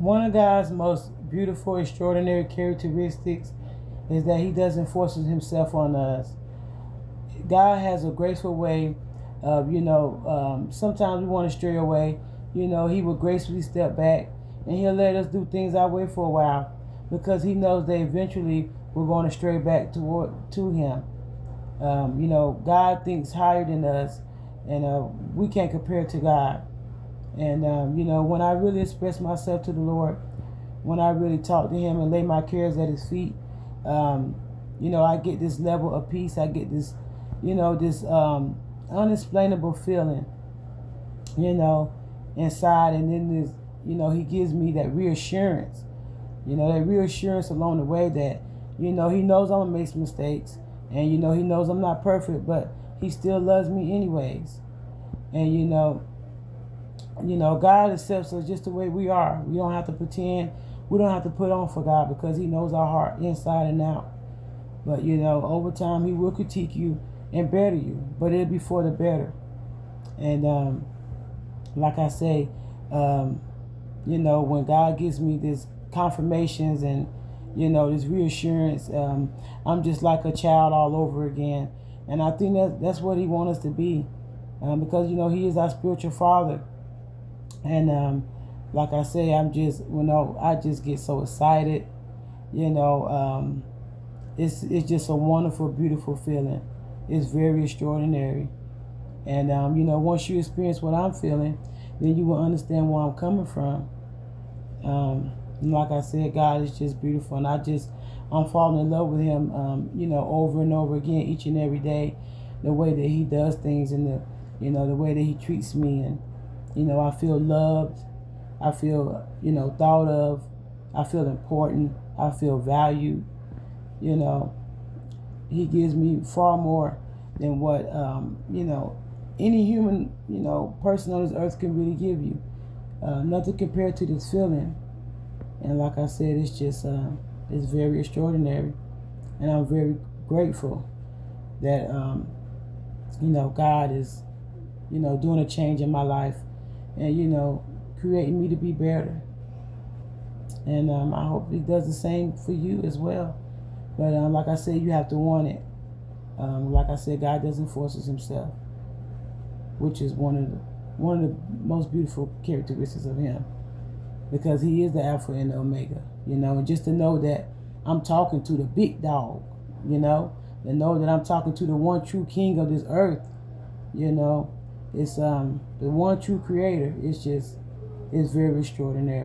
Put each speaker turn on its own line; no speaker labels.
One of God's most beautiful, extraordinary characteristics is that He doesn't force Himself on us. God has a graceful way of, sometimes we want to stray away. He will gracefully step back and He'll let us do things our way for a while because He knows that eventually we're going to stray back to Him. God thinks higher than us, and we can't compare to God. And, when I really express myself to the Lord, when I really talk to Him and lay my cares at His feet, I get this level of peace. I get this, this unexplainable feeling, inside. And then this, He gives me that reassurance, along the way that, He knows I'm going to make some mistakes. And, He knows I'm not perfect, but He still loves me anyways. And, God accepts us just the way we are. We don't have to pretend. We don't have to put on for God because He knows our heart inside and out. But, over time, He will critique you and better you. But it'll be for the better. And like I say, when God gives me this confirmations and, this reassurance, I'm just like a child all over again. And I think that's what He wants us to be. Because, He is our spiritual Father. And like I say, I just get so excited. It's just a wonderful, beautiful feeling. It's very extraordinary. And, once you experience what I'm feeling, then you will understand where I'm coming from. And like I said, God is just beautiful. And I'm falling in love with Him, over and over again, each and every day. The way that He does things and the way that He treats me. And, I feel loved. I feel, thought of. I feel important. I feel valued. He gives me far more than what, any human, person on this earth can really give you. Nothing compared to this feeling. And like I said, it's just, it's very extraordinary. And I'm very grateful that, God is, doing a change in my life and, creating me to be better. And I hope He does the same for you as well. But like I said, you have to want it. Like I said, God doesn't force Himself, which is one of the most beautiful characteristics of Him, because He is the Alpha and the Omega. And just to know that I'm talking to the big dog, and know that I'm talking to the one true King of this earth. It's the one true Creator. It's very extraordinary.